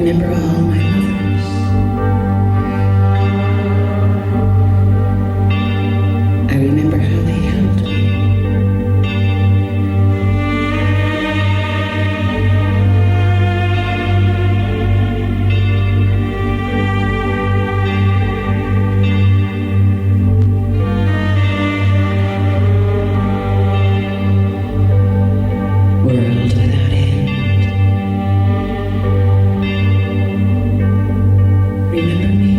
remember all my lovers. I remember how they held me. World without end. Remember me?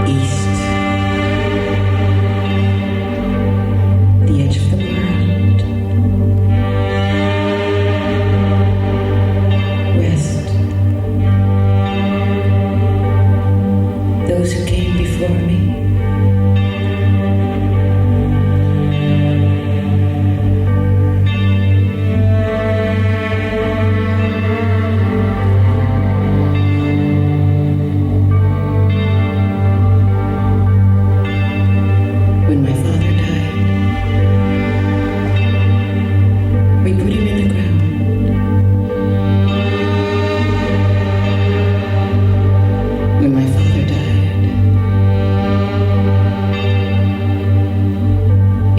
East, the edge of the world. West, those who came before me. When my father died, we put him in the ground. When my father died,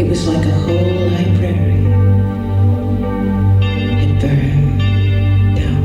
it was like a whole library. It burned down.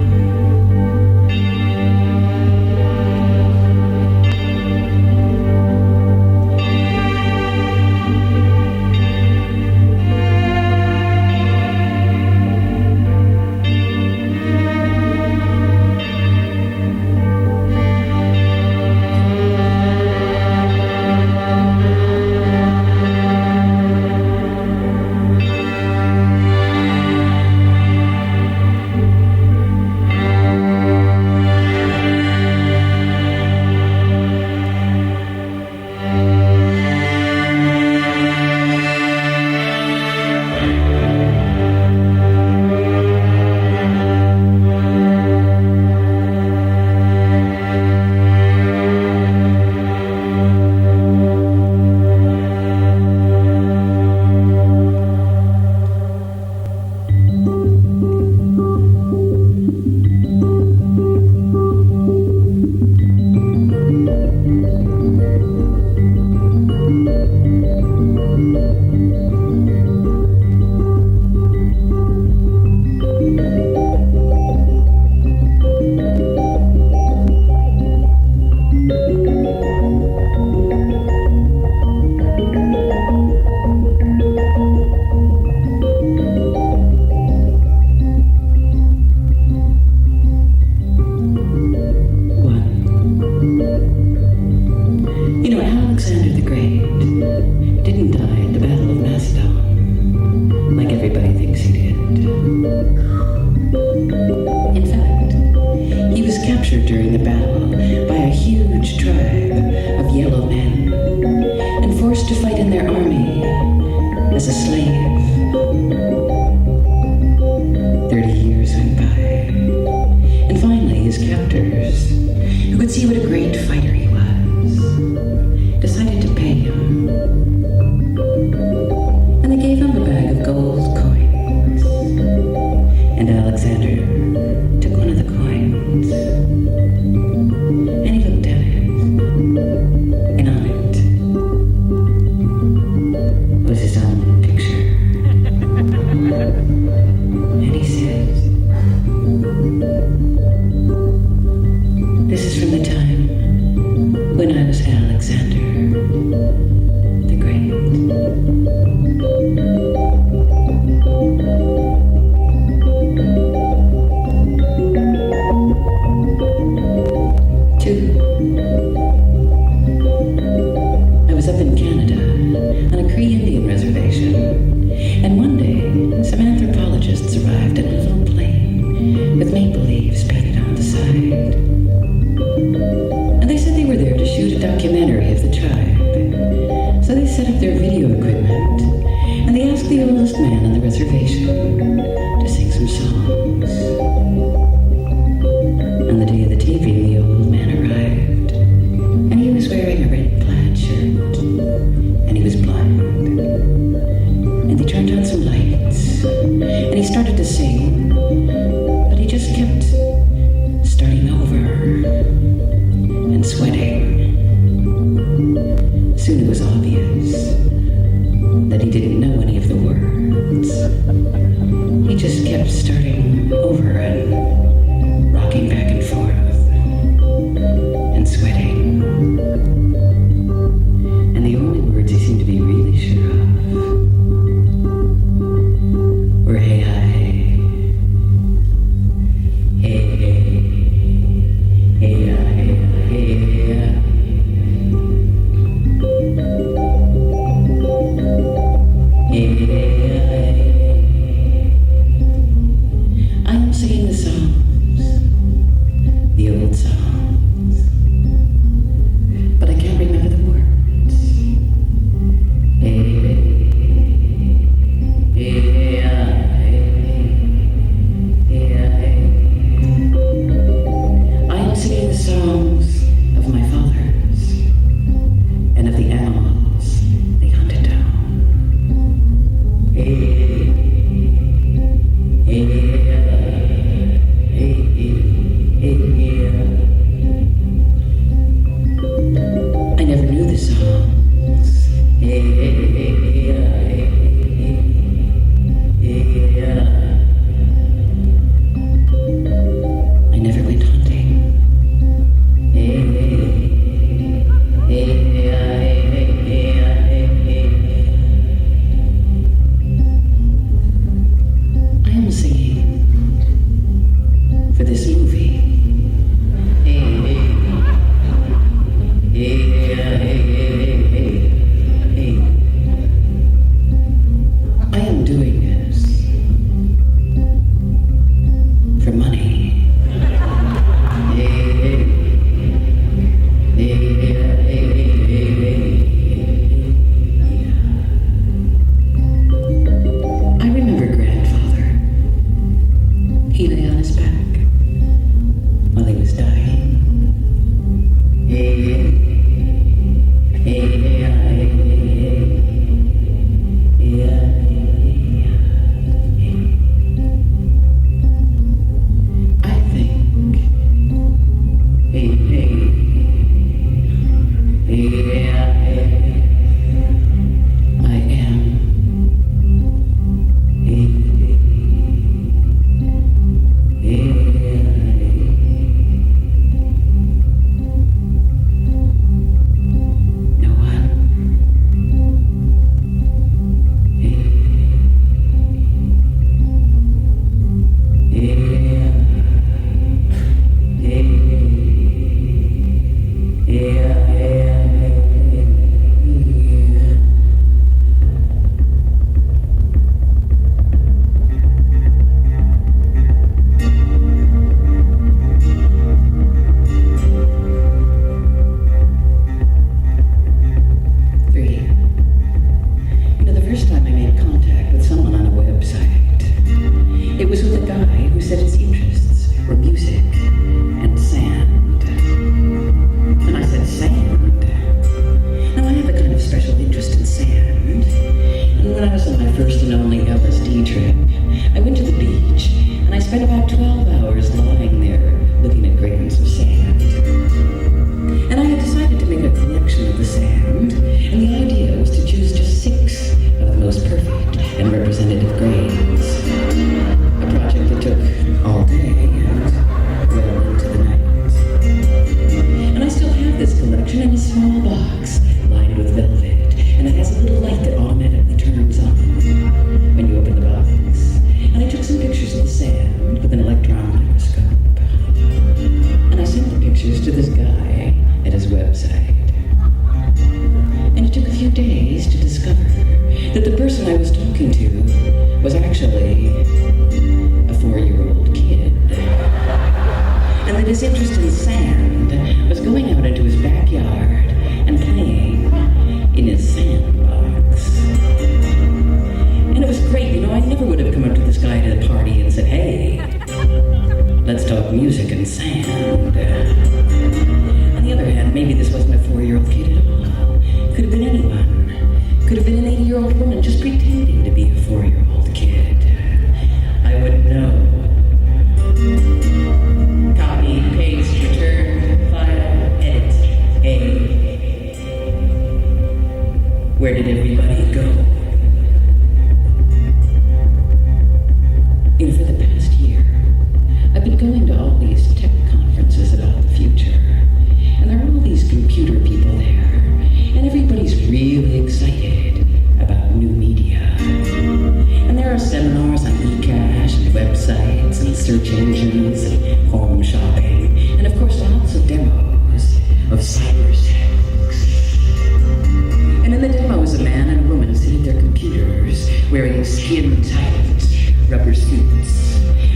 One. You know, Alexander the Great didn't die at the Battle of Macedon, like everybody thinks he did. In fact, he was captured during the battle by a huge tribe of yellow men and forced to fight in their army as a slave. 30 years went by, and finally his captors, who could see what a great fighter he was, decided to pay him. And they gave him a bag of gold coins. And Alexander took one of the coins, and he looked at it, and on it was his own picture. And he said, "This is from the time when I was Alexander the Great." Two, I was up in Canada on a Cree Indian reservation, and one day some anthropologists arrived in a little plane with maple leaves painted on the side. And they said they were there to shoot a documentary of the tribe. So they set up their video equipment, and they asked the oldest man on the reservation to sing some songs. On the day of the taping, the old man arrived, and he was wearing a red plaid shirt, and he was blind. And they turned on some lights, and he started to sing, but he just kept starting over and sweating. Soon it was obvious that he didn't know any of the words. He just kept starting over and rocking back and forth and sweating. And the only words he seemed to be really sure of were hey hi, hey hey, hey hi, hey hi. I am singing the songs, the old songs, but I can't remember the words. I am singing the songs of my fathers and of the animals they hunted down. I never knew the songs. I never went hunting. I am singing for this movie. I am doing this for money. I remember grandfather. He lay on his back while he was dying. I think I am no one. The first time I made contact with someone on a website, it was with a guy who said his interests were music and sand. And I said, sand? Now I have a kind of special interest in sand. And when I was on my first and only LSD trip, I went to the beach and I spent about 12 hours lying there looking at grains of sand. And I had decided to make a collection of the sand, and the idea was to choose just 6 of the most perfect and representative grains. A project that took all day and well into the night. And I still have this collection in a small box lined with velvet, and it has a little light that automatically turns on when you open the box. And I took some pictures of the sand with an electron microscope. And I sent the pictures to this guy at his website. And it took a few days to discover that the person I was talking to was actually a 4-year-old kid. And that his interest in sand was going out into his backyard and playing in his sandbox. love music and sand. On the other hand, maybe this wasn't a 4-year-old kid at all. Could have been anyone. Could have been an 80-year-old woman just pretending to be a 4-year-old kid. I wouldn't know. Copy, paste, return, file, edit, A. Where did everybody go? You know, for the past year, I've been going to all these tech conferences about the future, and there are all these computer people there, and everybody's really excited about new media. And there are seminars on e-cash and websites and search engines and home shopping, and of course lots of demos of Cybersex. And in the demo is a man and a woman sitting at their computers wearing skin-tight rubber suits.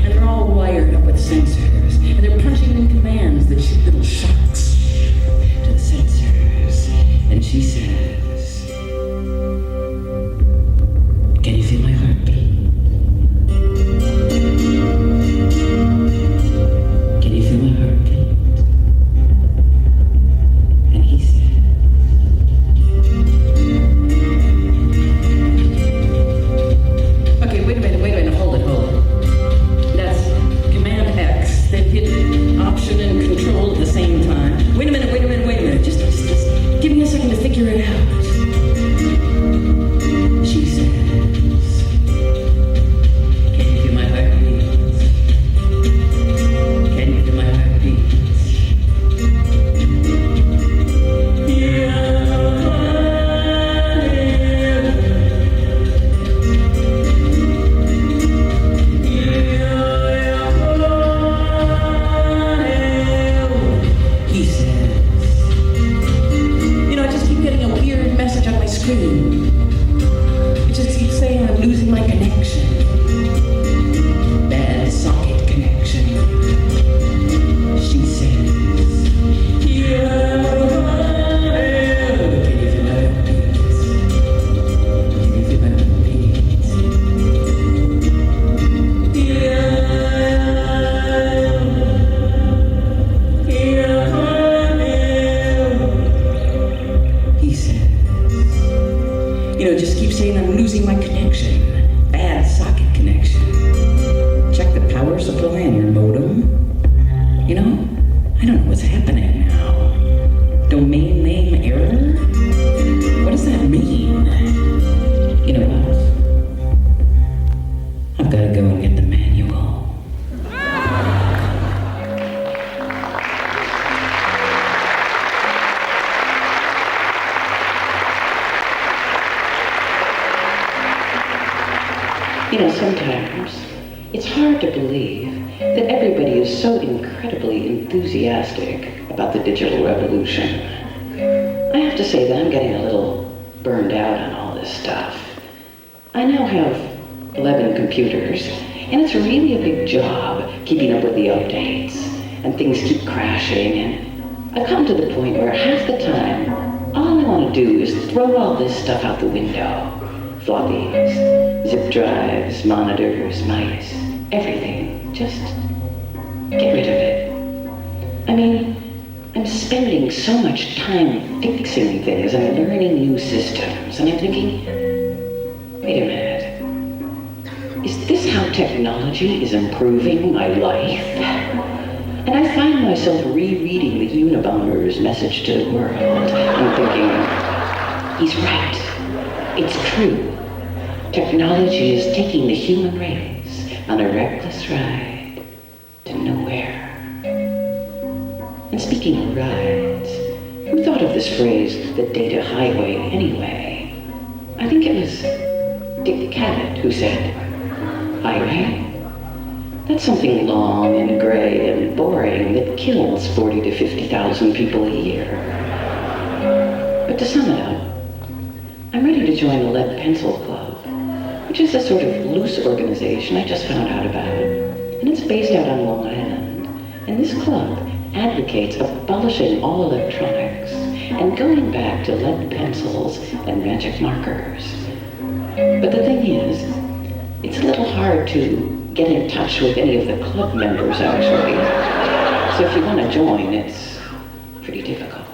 And they're all wired up with sensors. And they're punching in commands that shoot little shocks to the sensors. And she says, "Can you feel my heartbeat? Can you feel my heartbeat?" And he said, okay, wait a minute, hold it. That's Command X, then hit Option and Control at the same time. Wait a minute, just give me a second to figure it out. She says, "Can you feel my heartbeat? Can you feel my heartbeat?" He says, I just keep getting a weird message on my screen. It just keeps saying I'm losing my connection. Bad socket connection. She says, "Can you feel my heartbeat? Can you feel my heartbeat?" He says, just keep saying I'm losing my connection. Bad socket connection. Check the power supply on your modem. I don't know what's happening now. Domain name error? What does that mean? You know what? I've got to go and get the manual. Sometimes it's hard to believe that everybody is so incredibly enthusiastic about the digital revolution. I have to say that I'm getting a little burned out on all this stuff. I now have 11 computers, and it's really a big job keeping up with the updates, and things keep crashing, and I've come to the point where half the time, all I want to do is throw all this stuff out the window. Floppies, zip drives, monitors, mice, everything. Just get rid of it. I mean, I'm spending so much time fixing things and learning new systems, and I'm thinking, wait a minute. Is this how technology is improving my life? And I find myself rereading the Unabomber's message to the world and thinking, he's right. It's true. Technology is taking the human race on a reckless ride to nowhere. And speaking of rides, who thought of this phrase, the data highway, anyway? I think it was Dick Cavett who said, highway? That's something long and gray and boring that kills 40 to 50,000 people a year. But to sum it up, I'm ready to join the Lead Pencil Club, which is a sort of loose organization I just found out about. And it's based out on Long Island. And this club advocates abolishing all electronics and going back to lead pencils and magic markers. But the thing is, it's a little hard to get in touch with any of the club members, actually. So if you want to join, it's pretty difficult.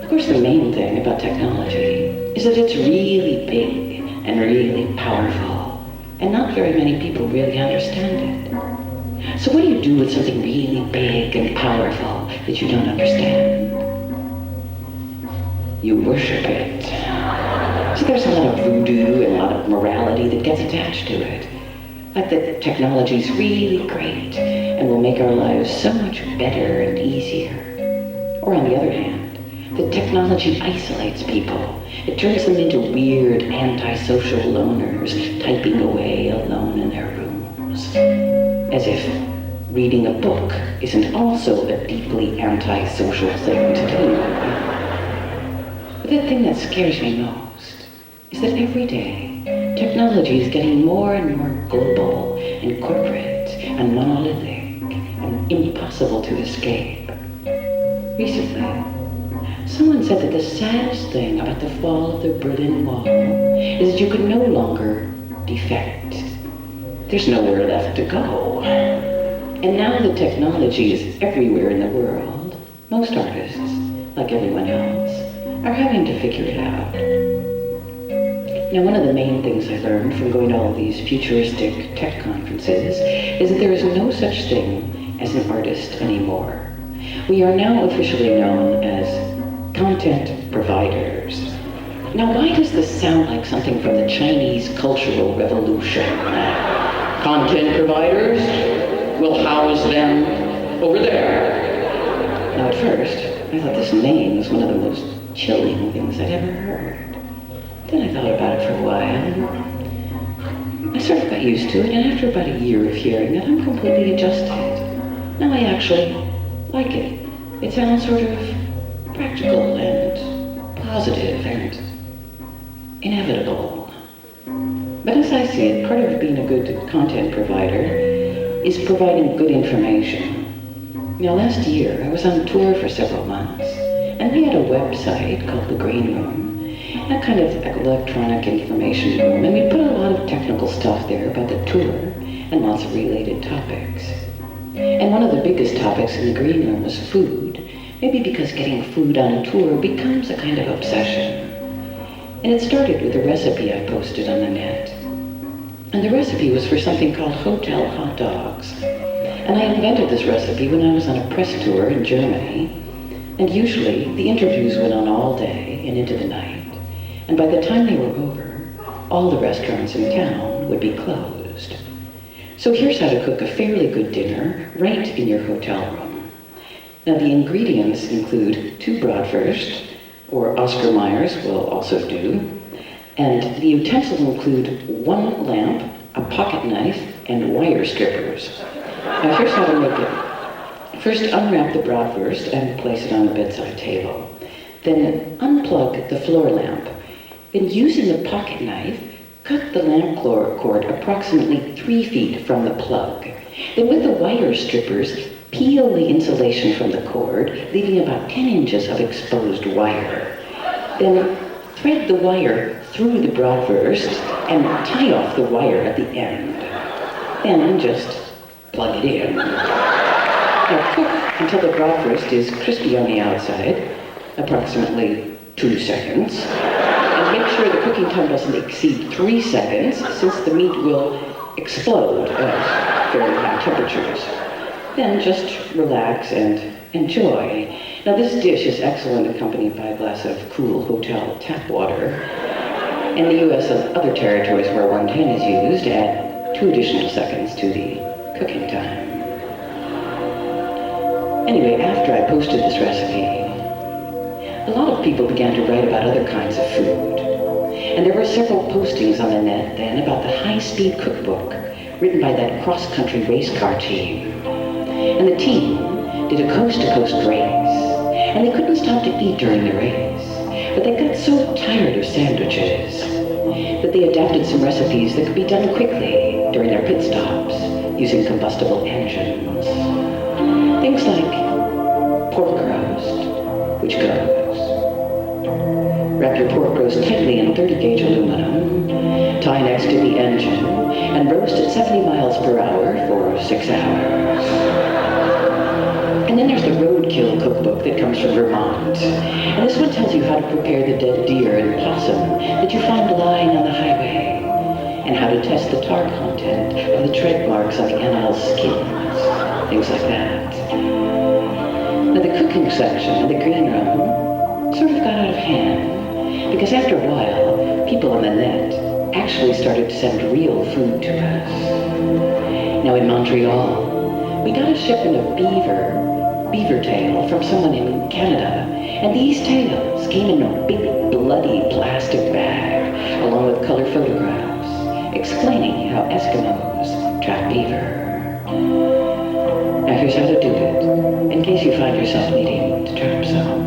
Of course, the main thing about technology is that it's really big and really powerful, and not very many people really understand it. So what do you do with something really big and powerful that you don't understand? You worship it. So there's a lot of voodoo and a lot of morality that gets attached to it. Like that technology's really great and will make our lives so much better and easier. Or on the other hand, the technology isolates people. It turns them into weird, antisocial loners, typing away alone in their rooms. As if reading a book isn't also a deeply antisocial thing to do. But the thing that scares me most is that every day, technology is getting more and more global and corporate and monolithic and impossible to escape. Recently, someone said that the saddest thing about the fall of the Berlin Wall is that you could no longer defect. There's nowhere left to go. And now that technology is everywhere in the world, most artists, like everyone else, are having to figure it out. Now, one of the main things I learned from going to all these futuristic tech conferences is that there is no such thing as an artist anymore. We are now officially known as content providers. Now, why does this sound like something from the Chinese Cultural Revolution? Content providers? We'll house them over there. Now, at first, I thought this name was one of the most chilling things I'd ever heard. Then I thought about it for a while. I sort of got used to it, and after about a year of hearing it, I'm completely adjusted. Now I actually like it. It sounds sort of practical and positive and inevitable. But as I see it, part of being a good content provider is providing good information. Now last year, I was on tour for several months, and we had a website called The Green Room, a kind of electronic information room, and we put a lot of technical stuff there about the tour and lots of related topics. And one of the biggest topics in The Green Room was food, maybe because getting food on a tour becomes a kind of obsession. And it started with a recipe I posted on the net. And the recipe was for something called hotel hot dogs. And I invented this recipe when I was on a press tour in Germany. And usually, the interviews went on all day and into the night. And by the time they were over, all the restaurants in town would be closed. So here's how to cook a fairly good dinner right in your hotel room. Now the ingredients include 2 bratwurst, or Oscar Mayer's will also do, and the utensils include 1 lamp, a pocket knife, and wire strippers. Now here's how to make it. First, unwrap the bratwurst and place it on the bedside table. Then unplug the floor lamp. Then using the pocket knife, cut the lamp cord approximately 3 feet from the plug. Then with the wire strippers, peel the insulation from the cord, leaving about 10 inches of exposed wire. Then thread the wire through the bratwurst and tie off the wire at the end. Then just plug it in. Now cook until the bratwurst is crispy on the outside, approximately 2 seconds. And make sure the cooking time doesn't exceed 3 seconds, since the meat will explode at very high temperatures. Then just relax and enjoy. Now this dish is excellent accompanied by a glass of cool hotel tap water. In the US and other territories where 110 is used, add 2 additional seconds to the cooking time. Anyway, after I posted this recipe, a lot of people began to write about other kinds of food. And there were several postings on the net then about the high-speed cookbook written by that cross-country race car team. And the team did a coast-to-coast race, and they couldn't stop to eat during the race. But they got so tired of sandwiches that they adapted some recipes that could be done quickly during their pit stops using combustible engines. Things like pork roast, which goes. Wrap your pork roast tightly in 30-gauge aluminum. tie next to the engine, and roast at 70 miles per hour for 6 hours. And then there's the Roadkill cookbook that comes from Vermont. And this one tells you how to prepare the dead deer and possum that you find lying on the highway, and how to test the tar content of the tread marks on the animal's skins, things like that. Now the cooking section of the green room sort of got out of hand, because after a while, people on the net actually started to send real food to us. Now in Montreal, we got a shipment of beaver tail from someone in Canada, and these tails came in a big bloody plastic bag, along with color photographs, explaining how Eskimos trap beaver. Now here's how to do it, in case you find yourself needing to trap some.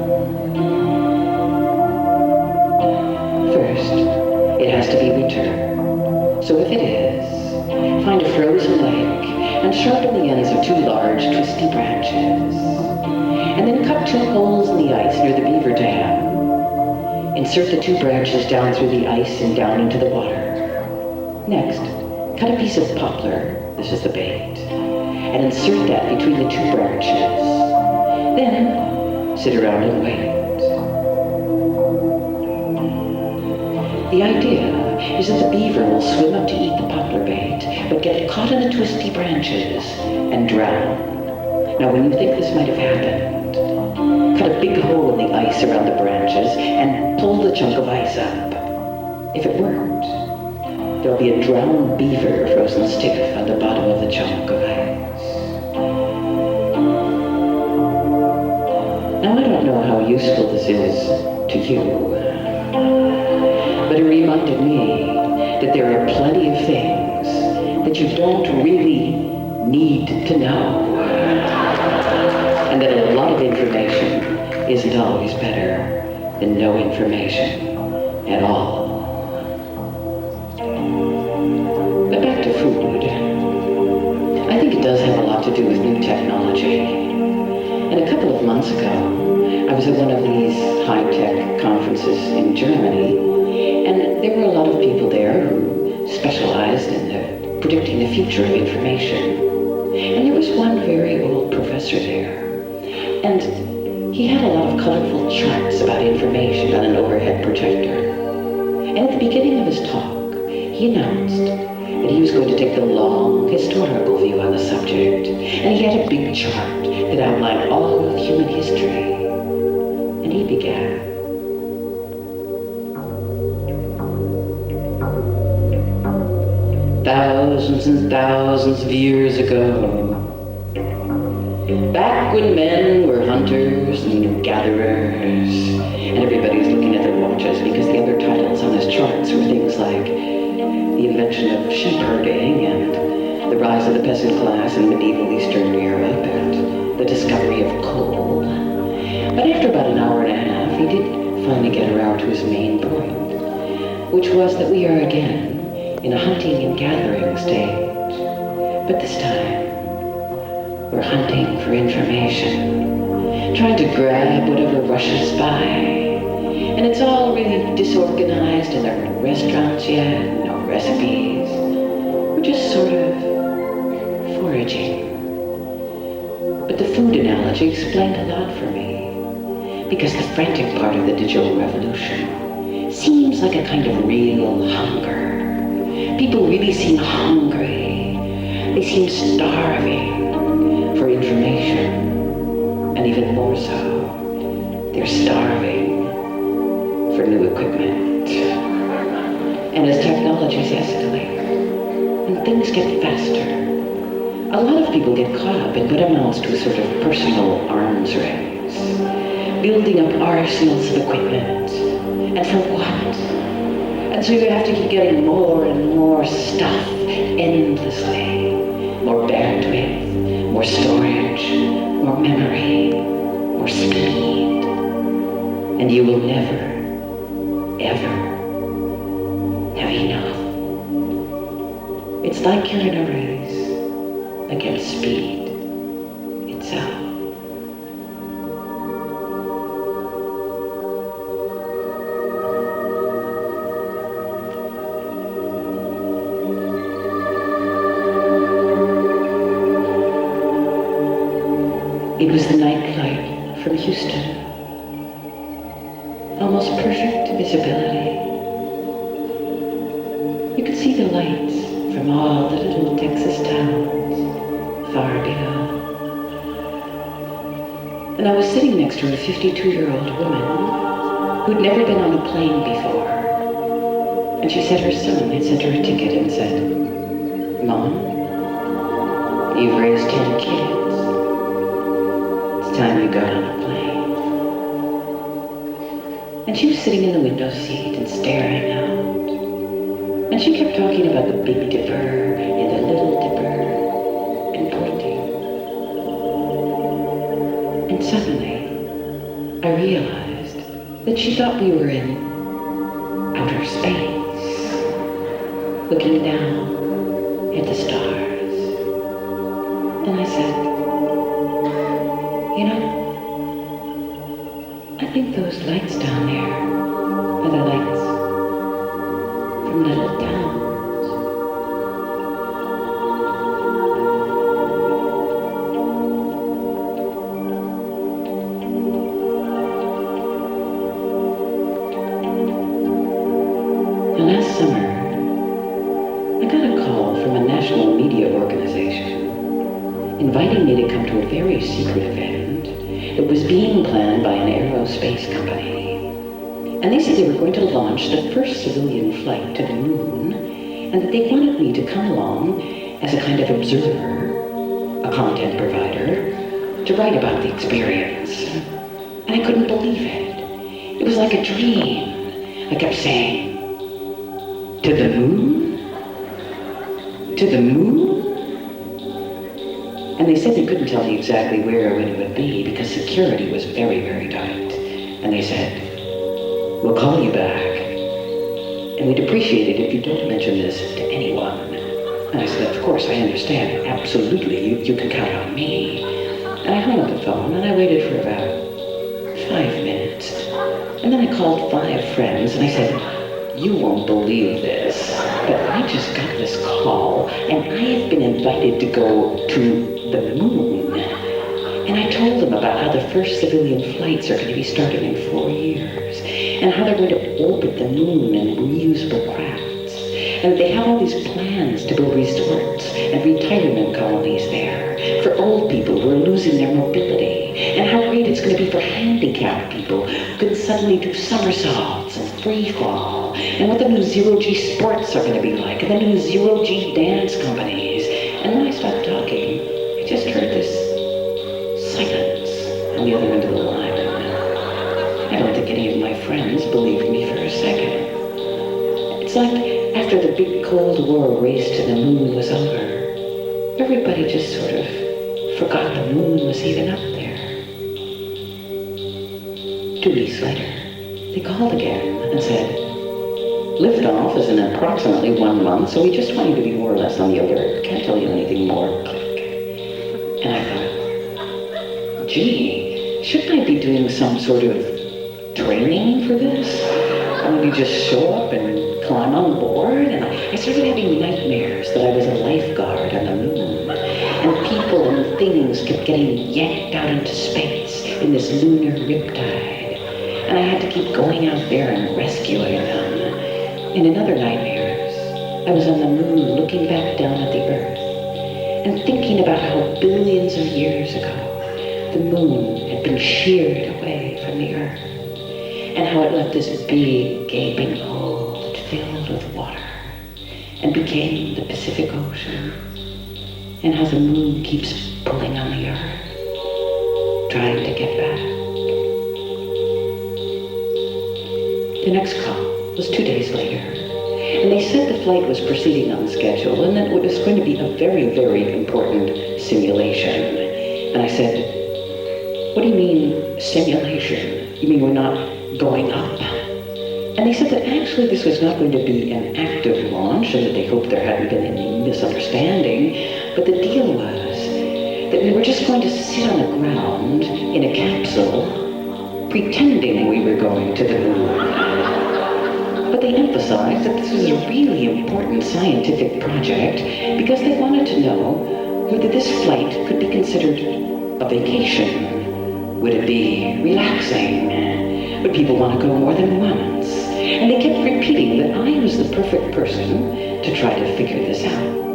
First, it has to be winter. So if it is, find a frozen lake and sharpen the ends of 2 large twisty branches. And then cut 2 holes in the ice near the beaver dam. Insert the 2 branches down through the ice and down into the water. Next, cut a piece of poplar, this is the bait, and insert that between the 2 branches. Then, sit around and wait. The idea is that the beaver will swim up to eat the poplar bait, but get caught in the twisty branches and drown. Now when you think this might have happened, cut a big hole in the ice around the branches and pull the chunk of ice up. If it worked, there'll be a drowned beaver frozen stiff on the bottom of the chunk of ice. Now I don't know how useful this is to you, but it reminded me that there are plenty of things that you don't really need to know, and that a lot of information isn't always better than no information at all. But back to food. I think it does have a lot to do with new technology. And a couple of months ago, I was at one of these high-tech conferences in Germany, and there were a lot of people there who specialized in predicting the future of information. And there was one very old professor there, and he had a lot of colorful charts about information on an overhead projector. And at the beginning of his talk, he announced that he was going to take the long historical view on the subject, and he had a big chart that outlined all of human history. And he began. Thousands and thousands of years ago, back when men were hunters and gatherers, and everybody's looking at their watches because the other titles on his charts were things like the invention of sheep herding and the rise of the peasant class in medieval Eastern Europe and the discovery of coal. But after about an hour and a half, he did finally get around to his main point, which was that we are again in a hunting and gathering stage. But this time, we're hunting for information, trying to grab whatever rushes by. And it's all really disorganized, and there are no restaurants yet, no recipes. We're just sort of foraging. But the food analogy explained a lot for me, because the frantic part of the digital revolution seems like a kind of real hunger. People really seem hungry. They seem starving for information. And even more so, they're starving for new equipment. And as technologies escalate, and things get faster, a lot of people get caught up in what amounts to a sort of personal arms race, building up arsenals of equipment. And for what? And so you have to keep getting more and more stuff endlessly. More bandwidth, more storage, more memory, more speed. And you will never, ever have enough. It's like you're in a race against speed itself. the lights from all the little Texas towns far below. And I was sitting next to a 52-year-old woman who'd never been on a plane before. And she said her son had sent her a ticket and said, "Mom, you've raised 10 kids. It's time you got on a plane." And she was sitting in the window seat and staring out. And she kept talking about the Big Dipper and the Little Dipper and pointing. And suddenly, I realized that she thought we were in outer space, looking down at the stars. And I said, "You know, I think those lights down there are the lights from little towns." Last summer, I got a call from a national media organization inviting me to come to a very secret event that was being planned by an aerospace company. And they said they were going to launch the first civilian flight to the moon, and that they wanted me to come along as a kind of observer, a content provider, to write about the experience. And I couldn't believe it. It was like a dream. I kept saying, "To the moon? To the moon?" And they said they couldn't tell me exactly where or when it would be because security was very, very tight. And they said, "We'll call you back. And we'd appreciate it if you don't mention this to anyone." And I said, "Of course, I understand. Absolutely. You can count on me." And I hung up the phone and I waited for about 5 minutes. And then I called 5 friends and I said, "You won't believe this, but I just got this call and I have been invited to go to the moon." And I told them about how the first civilian flights are going to be starting in 4 years and how they're going to orbit the moon in reusable crafts and they have all these plans to build resorts and retirement colonies there for old people who are losing their mobility and how great it's going to be for handicapped people who can suddenly do somersaults and free fall, and what the new zero-G sports are going to be like, and the new zero-G dance companies. And when I stopped talking, I just heard this silence on the other end of the line. I don't think any of my friends believed me for a second. It's like after the big Cold War race to the moon was over, everybody just sort of forgot the moon was even up there. 2 weeks later, they called again and said, "Liftoff is in approximately 1 month, so we just want you to be more or less on the alert. Can't tell you anything more." Click. And I thought, gee, shouldn't I be doing some sort of training for this? Or maybe just show up and climb on board? And I started having nightmares that I was a lifeguard on the moon, and people and things kept getting yanked out into space in this lunar riptide. And I had to keep going out there and rescuing them. And in other nightmares, I was on the moon looking back down at the Earth and thinking about how billions of years ago the moon had been sheared away from the Earth and how it left this big gaping hole that filled with water and became the Pacific Ocean, and how the moon keeps pulling on the Earth, trying to get back. The next call was 2 days later, and they said the flight was proceeding on schedule and that it was going to be a very, very important simulation. And I said, "What do you mean, simulation? You mean we're not going up?" And they said that actually this was not going to be an active launch and that they hoped there hadn't been any misunderstanding, but the deal was that we were just going to sit on the ground in a capsule pretending we were going to the moon. But they emphasized that this was a really important scientific project because they wanted to know whether this flight could be considered a vacation. Would it be relaxing? Would people want to go more than once? And they kept repeating that I was the perfect person to to try to figure this out.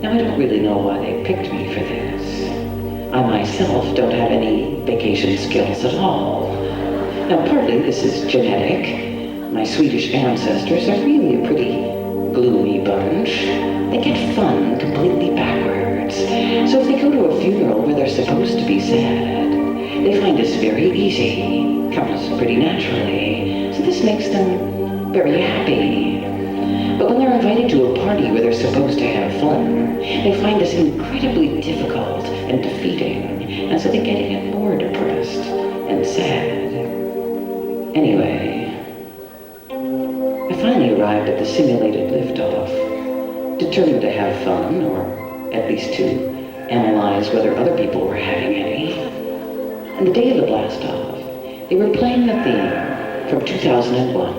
Now, I don't really know why they picked me for this. I myself don't have any vacation skills at all. Now, partly this is genetic. My Swedish ancestors are really a pretty gloomy bunch. They get fun completely backwards. So if they go to a funeral where they're supposed to be sad, they find this very easy, comes pretty naturally. So this makes them very happy. But when they're invited to a party where they're supposed to have fun, they find this incredibly difficult and defeating, and so they get more depressed and sad. Anyway, I finally arrived at the simulated liftoff, determined to have fun, or at least to analyze whether other people were having any. And the day of the blast-off, they were playing the theme from 2001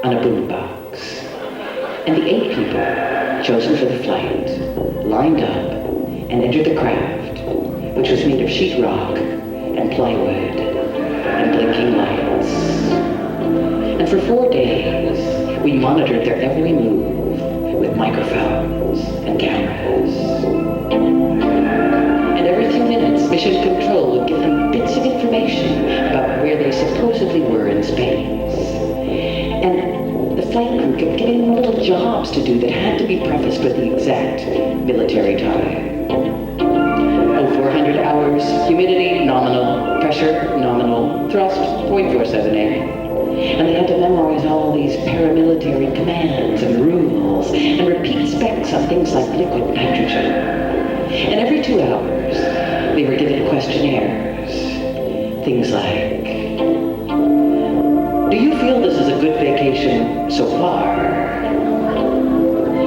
on a boombox. And the 8 people chosen for the flight lined up and entered the craft, which was made of sheetrock and plywood and blinking lights. And for 4 days, we monitored their every move with microphones and cameras. And every few minutes, Mission Control would give them bits of information about where they supposedly were in space. And the flight crew kept giving them little jobs to do that had to be prefaced with the exact military time. 400 hours, humidity, nominal, pressure, nominal, thrust, 0.478. And they had to memorize all these paramilitary commands and rules and repeat specs on things like liquid nitrogen. And every 2 hours, they were given questionnaires. Things like, do you feel this is a good vacation so far?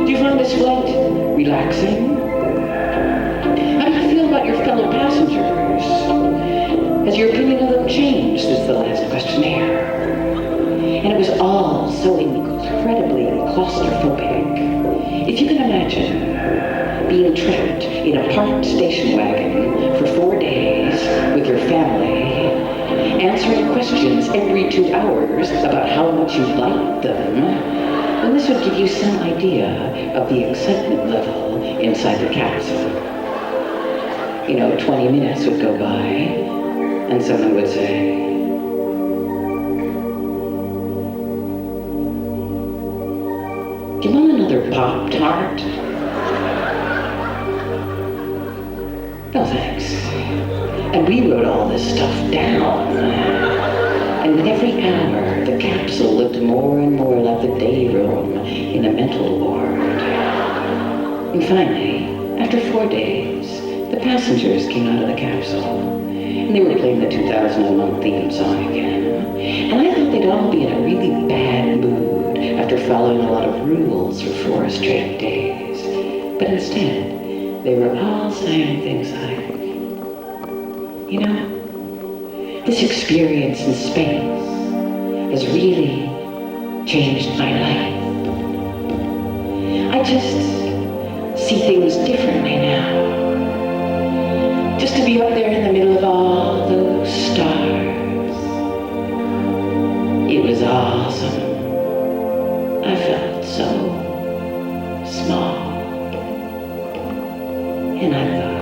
Do you find this flight relaxing? How do you feel about your fellow passengers? Has your opinion of them changed since the last questionnaire? And it was all so incredibly claustrophobic. If you can imagine being trapped in a parked station wagon for 4 days with your family, answering questions every 2 hours about how much you liked them, then this would give you some idea of the excitement level inside the capsule. 20 minutes would go by, and someone would say, do you want another Pop-Tart? No, thanks. And we wrote all this stuff down. And with every hour, the capsule looked more and more like the day room in a mental ward. And finally, after 4 days, the passengers came out of the capsule. And they were playing the 2001 theme song again. And I thought they'd all be in a really bad mood after following a lot of rules for 4 straight days. But instead, they were all saying things like, this experience in space has really changed my life. I just see things differently now. Just to be up there in the middle of all those stars. It was awesome. I felt so small. And I thought,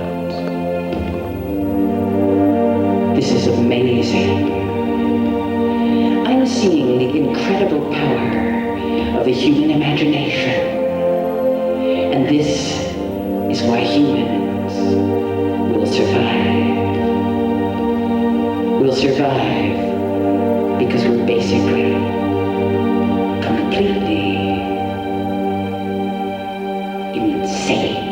this is amazing. I'm seeing the incredible power of the human imagination. And this is why humans will survive. We'll survive because we're basically completely insane.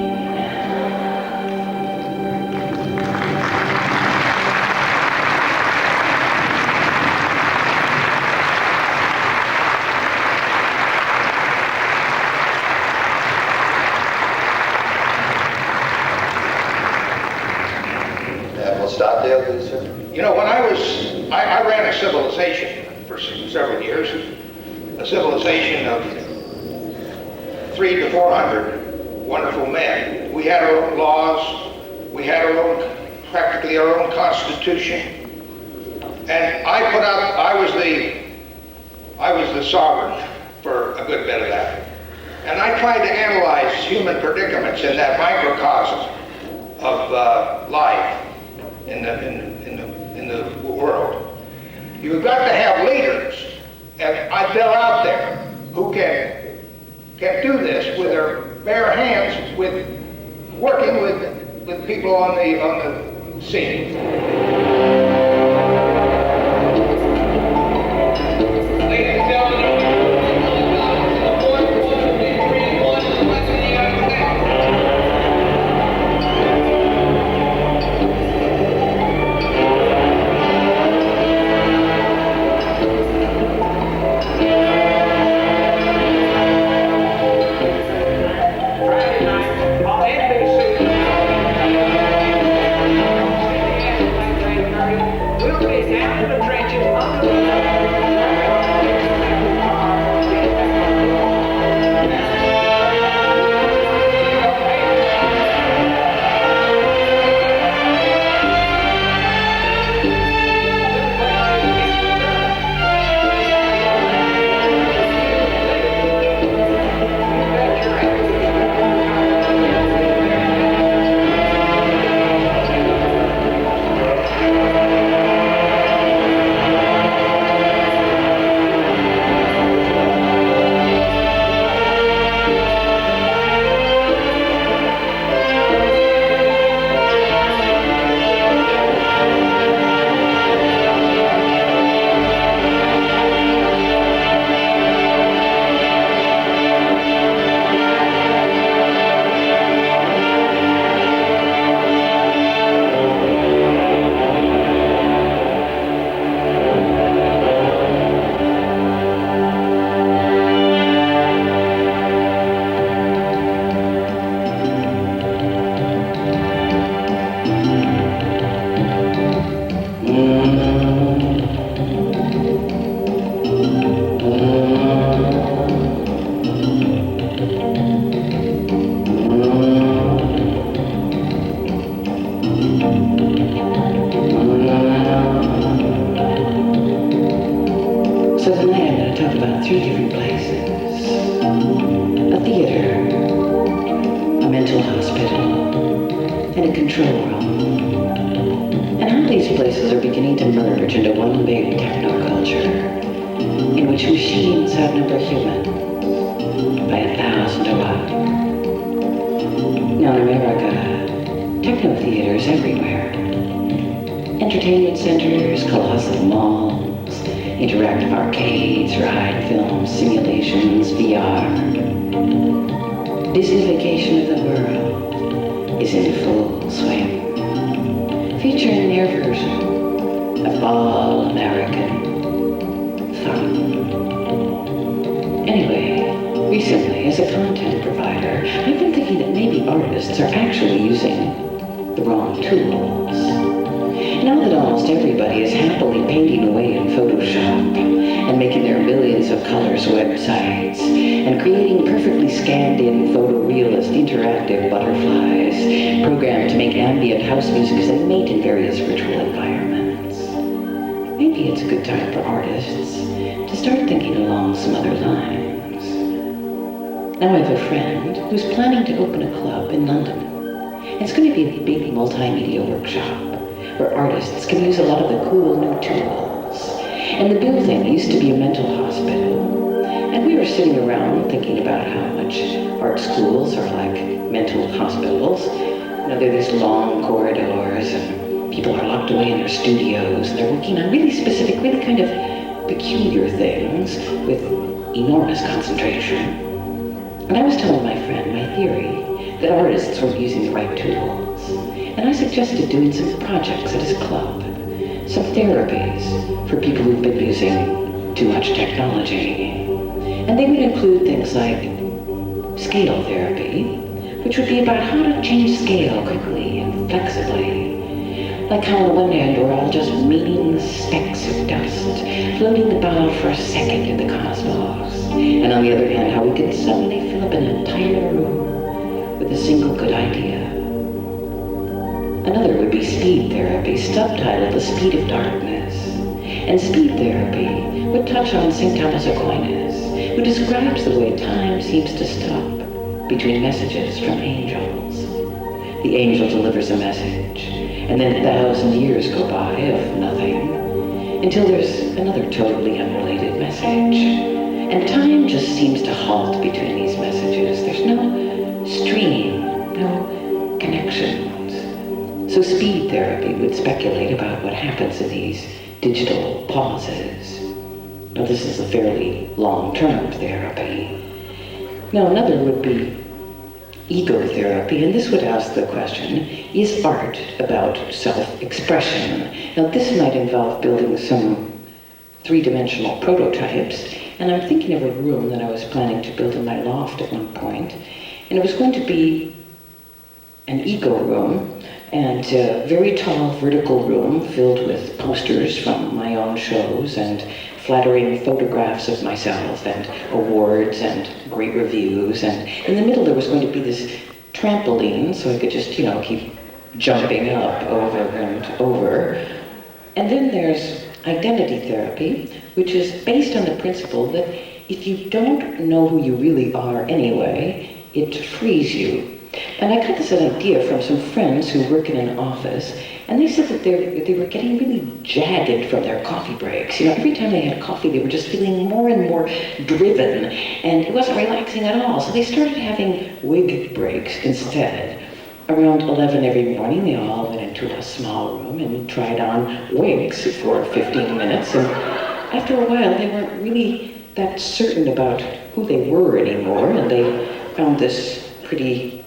I ran a civilization for several years, a civilization of 300 to 400 wonderful men. We had our own laws, we had practically our own constitution, and I was the sovereign for a good bit of that. And I tried to analyze human predicaments in that microcosm of life in the world. You've got to have leaders, and they're out there who can do this with their bare hands, with working with people on the scene. Ladies and gentlemen. Where artists can use a lot of the cool new tools. And the building used to be a mental hospital. And we were sitting around thinking about how much art schools are like mental hospitals. You know, there are these long corridors and people are locked away in their studios and they're working on really specific, really kind of peculiar things with enormous concentration. And I was telling my friend my theory that artists weren't using the right tools. And I suggested doing some projects at his club, some therapies for people who've been using too much technology. And they would include things like scale therapy, which would be about how to change scale quickly and flexibly. Like how on the one hand we're all just meaningless specks of dust, floating about for a second in the cosmos. And on the other hand, how we could suddenly fill up an entire room with a single good idea. Another would be speed therapy, subtitled The Speed of Darkness. And speed therapy would touch on St. Thomas Aquinas, who describes the way time seems to stop between messages from angels. The angel delivers a message, and then 1,000 years go by of nothing, until there's another totally unrelated message. And time just seems to halt between these messages. There's no stream, no connections. So speed therapy would speculate about what happens in these digital pauses. Now this is a fairly long-term therapy. Now another would be ego therapy, and this would ask the question, is art about self-expression? Now this might involve building some three-dimensional prototypes, and I'm thinking of a room that I was planning to build in my loft at one point, and it was going to be an ego room, and a very tall vertical room filled with posters from my own shows and flattering photographs of myself and awards and great reviews, and in the middle there was going to be this trampoline so I could just, keep jumping up over and over. And then there's identity therapy, which is based on the principle that if you don't know who you really are anyway, it frees you. And I got this idea from some friends who work in an office, and they said that they were getting really jagged from their coffee breaks. Every time they had coffee, they were just feeling more and more driven, and it wasn't relaxing at all. So they started having wig breaks instead. Around 11 every morning, they all went into a small room and tried on wigs for 15 minutes, and after a while, they weren't really that certain about who they were anymore, and they found this pretty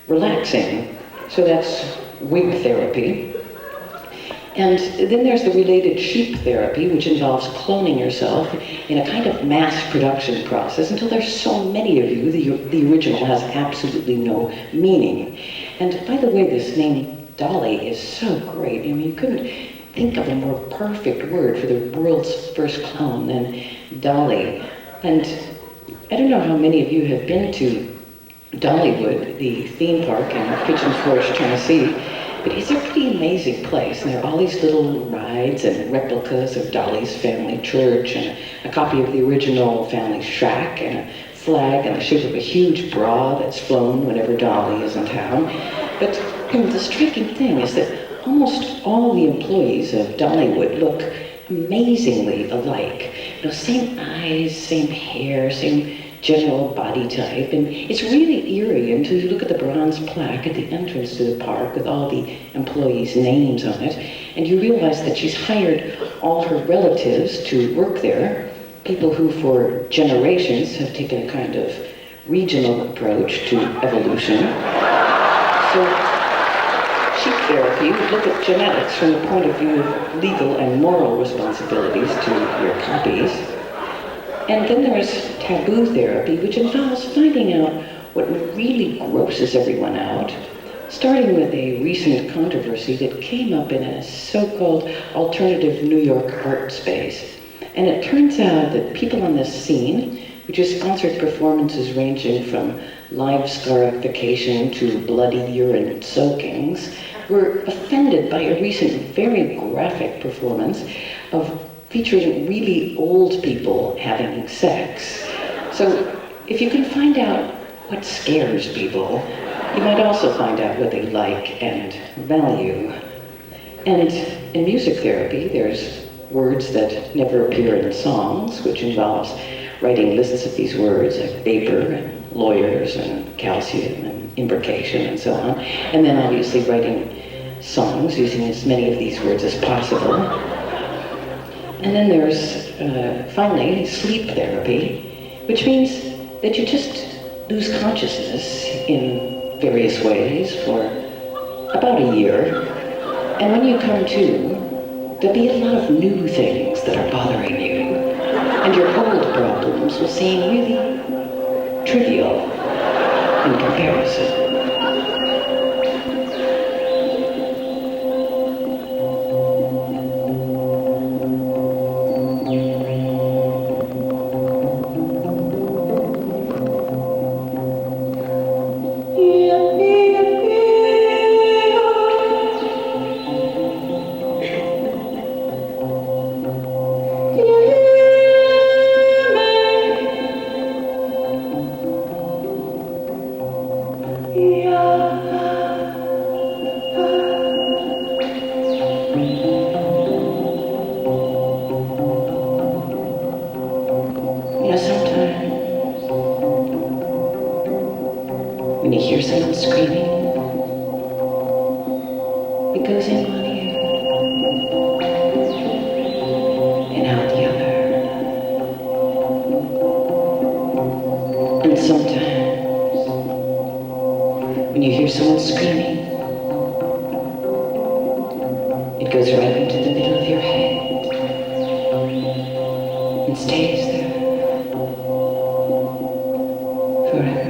relaxing. So that's wig therapy. And then there's the related sheep therapy, which involves cloning yourself in a kind of mass production process until there's so many of you, the original has absolutely no meaning. And by the way, this name Dolly is so great. You couldn't think of a more perfect word for the world's first clone than Dolly. And I don't know how many of you have been to Dollywood, the theme park in Pigeon Forge, Tennessee, but it's a pretty amazing place, and there are all these little rides and replicas of Dolly's family church, and a copy of the original family shack, and a flag in the shape of a huge bra that's flown whenever Dolly is in town. But the striking thing is that almost all the employees of Dollywood look amazingly alike. Same eyes, same hair, same general body type, and it's really eerie until you look at the bronze plaque at the entrance to the park with all the employees' names on it, and you realize that she's hired all her relatives to work there, people who for generations have taken a kind of regional approach to evolution. So sheep therapy would look at genetics from the point of view of legal and moral responsibilities to your copies. And then there's taboo therapy, which involves finding out what really grosses everyone out, starting with a recent controversy that came up in a so-called alternative New York art space. And it turns out that people on this scene, which has sponsored performances ranging from live scarification to bloody urine soakings, were offended by a recent very graphic performance of featuring really old people having sex. So if you can find out what scares people, you might also find out what they like and value. And in music therapy, there's words that never appear in songs, which involves writing lists of these words like vapor and lawyers and calcium and imbrication and so on. And then obviously writing songs using as many of these words as possible. And then there's, finally, sleep therapy, which means that you just lose consciousness in various ways for about a year. And when you come to, there'll be a lot of new things that are bothering you. And your old problems will seem really trivial in comparison. When you hear someone screaming, it goes in one ear and out the other. And sometimes, when you hear someone screaming, it goes right into the middle of your head and stays there forever.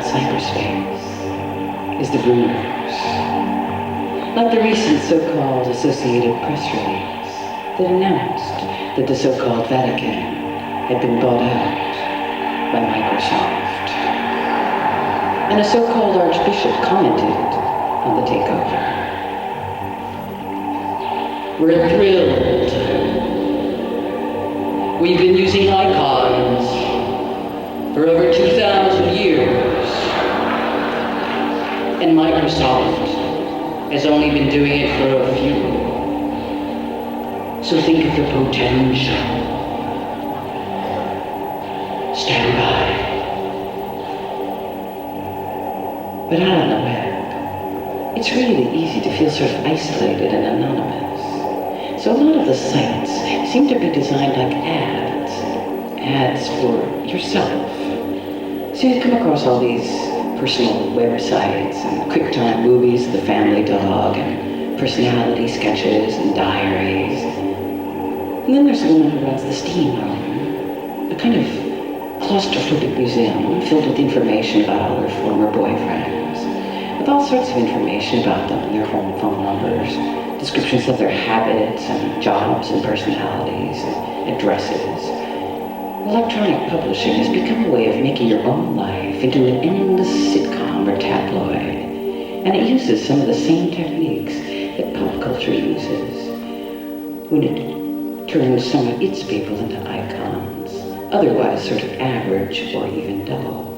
Cybersex is the rumors, like the recent so-called Associated Press release that announced that the so-called Vatican had been bought out by Microsoft. And a so-called Archbishop commented on the takeover. We're thrilled. We've been using icons for over 2,000 years. And Microsoft has only been doing it for a few. So think of the potential. Stand by. But out on the web, it's really easy to feel sort of isolated and anonymous. So a lot of the sites seem to be designed like ads for yourself. So you come across all these personal websites and QuickTime movies, The Family Dog, and personality sketches and diaries. And then there's the woman who runs the steam room, a kind of claustrophobic museum filled with information about all their former boyfriends, with all sorts of information about them, their home phone numbers, descriptions of their habits and jobs and personalities and addresses. Electronic publishing has become a way of making your own life into an endless sitcom or tabloid, and it uses some of the same techniques that pop culture uses when it turns some of its people into icons, otherwise sort of average or even dull.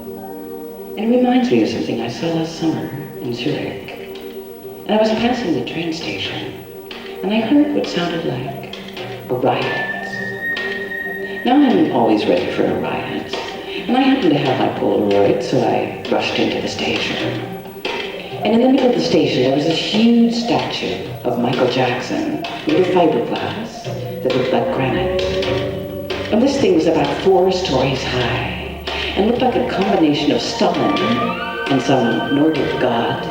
And it reminds me of something I saw last summer in Zurich. And I was passing the train station, and I heard what sounded like a riot. Now I'm always ready for a riot, and I happened to have my Polaroid, so I rushed into the station. And in the middle of the station, there was this huge statue of Michael Jackson made of fiberglass that looked like granite. And this thing was about 4 stories high, and looked like a combination of Stalin and some Nordic god.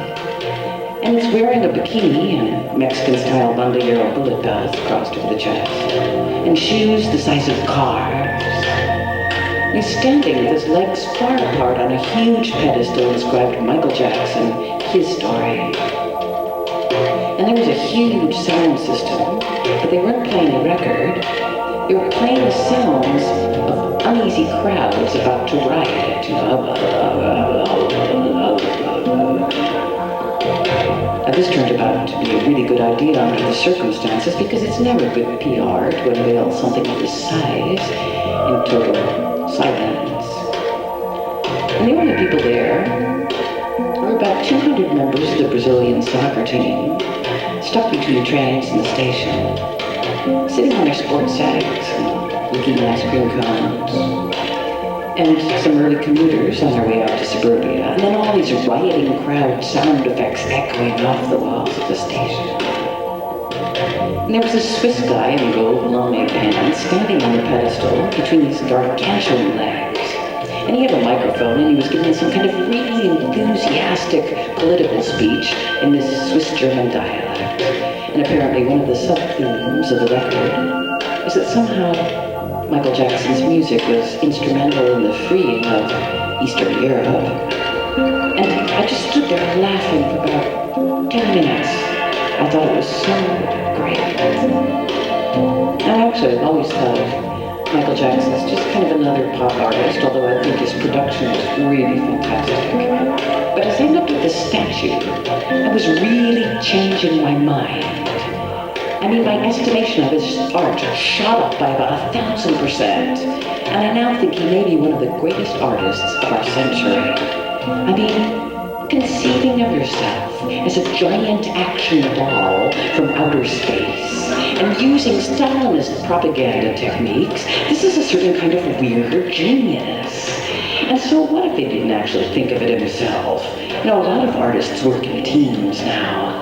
And it's wearing a bikini and Mexican-style bandolero bullet belts crossed over the chest, and shoes the size of cars. He's standing with his legs far apart on a huge pedestal inscribed Michael Jackson, his story. And there was a huge sound system, but they weren't playing a record. They were playing the sounds of uneasy crowds about to riot. Now this turned out to be a really good idea under the circumstances, because it's never good PR to unveil something of this size in total silence. And the only people there were about 200 members of the Brazilian soccer team, stuck between trains and the station, sitting on their sports sacks and licking ice cream cones, and some early commuters on their way out to suburbia, and then all these rioting crowd sound effects echoing off the walls of the station. And there was a Swiss guy in gold long-neck pants standing on the pedestal between these gargantuan legs. And he had a microphone, and he was giving some kind of really enthusiastic political speech in this Swiss-German dialect. And apparently one of the sub-themes of the record is that somehow Michael Jackson's music was instrumental in the freeing of Eastern Europe. And I just stood there laughing for about 10 minutes. I thought it was so great. Now actually, I've always thought of Michael Jackson as just kind of another pop artist, although I think his production was really fantastic. But as I looked at this statue, I was really changing my mind. I mean, my estimation of his art shot up by about 1,000%, and I now think he may be one of the greatest artists of our century. I mean, conceiving of yourself as a giant action doll from outer space, and using Stalinist propaganda techniques, this is a certain kind of weird genius. And so what if he didn't actually think of it himself? You know, a lot of artists work in teams now.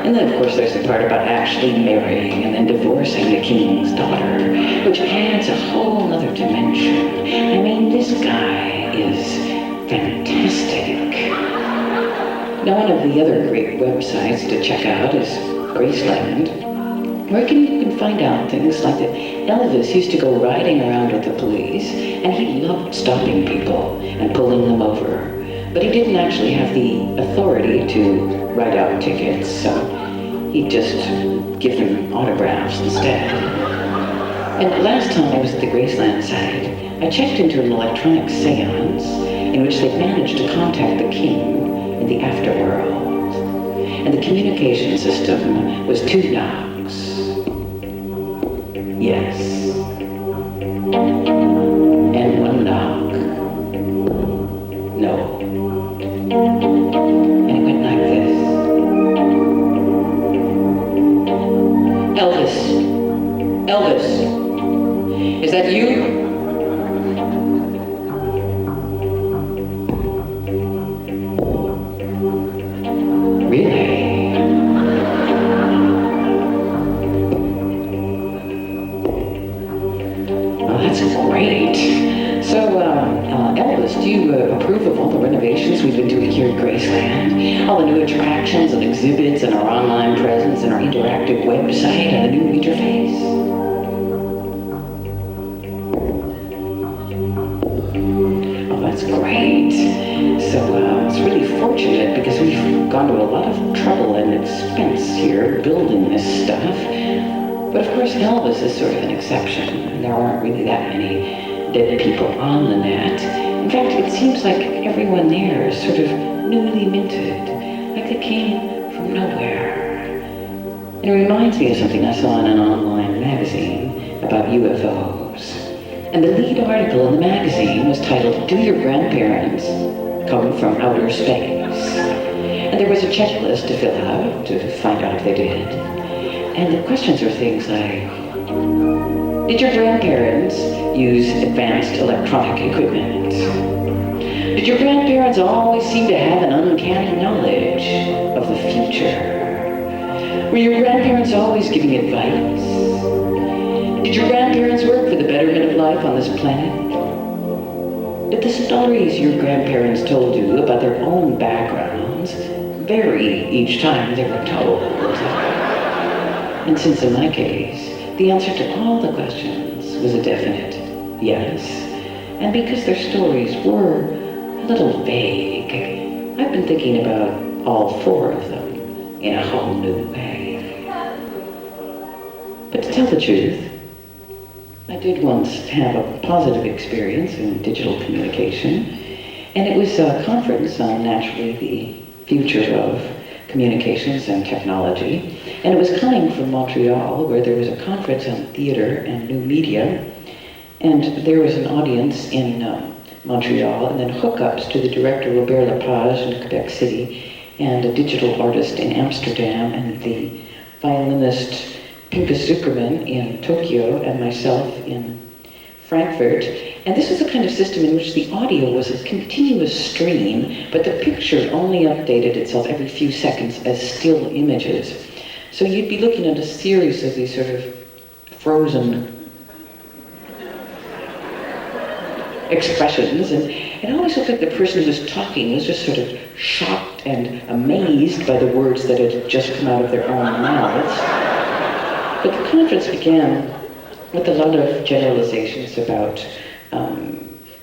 And then, of course, there's the part about actually marrying and then divorcing the king's daughter, which adds a whole other dimension. I mean, this guy is fantastic. Now, one of the other great websites to check out is Graceland, where you can find out things like that Elvis used to go riding around with the police, and he loved stopping people and pulling them over. But he didn't actually have the authority to write out tickets, so he'd just give them autographs instead. And last time I was at the Graceland site, I checked into an electronic seance in which they managed to contact the king in the afterworld. And the communication system was 2 knocks. Yes. And 1 knock. No. And it went like this. Elvis. Elvis. Is that you? Really? Oh, that's great. So, Elvis, do you approve of all the renovations we've been doing here at Graceland? All the new attractions and exhibits and our online presence and our interactive website and the new interface? That's great. So it's really fortunate because we've gone to a lot of trouble and expense here building this stuff. But of course, Elvis is sort of an exception. There aren't really that many dead people on the net. In fact, it seems like everyone there is sort of newly minted, like they came from nowhere. And it reminds me of something I saw in an online magazine about UFOs. And the lead article in the magazine was titled, "Do Your Grandparents Come from Outer Space?" And there was a checklist to fill out to find out if they did. And the questions were things like, did your grandparents use advanced electronic equipment? Did your grandparents always seem to have an uncanny knowledge of the future? Were your grandparents always giving advice? Did your grandparents work for the betterment of life on this planet? Did the stories your grandparents told you about their own backgrounds vary each time they were told? And since in my case, the answer to all the questions was a definite yes, and because their stories were a little vague, I've been thinking about all four of them in a whole new way. But to tell the truth, I did once have a positive experience in digital communication, and it was a conference on naturally the future of communications and technology, and it was coming from Montreal, where there was a conference on theater and new media, and there was an audience in Montreal, and then hookups to the director Robert Lepage in Quebec City, and a digital artist in Amsterdam, and the violinist Pinkas Zuckerman in Tokyo, and myself in Frankfurt. And this was a kind of system in which the audio was a continuous stream, but the picture only updated itself every few seconds as still images. So you'd be looking at a series of these sort of frozen expressions, and it always looked like the person who was talking was just sort of shocked and amazed by the words that had just come out of their own mouths. But the conference began with a lot of generalizations about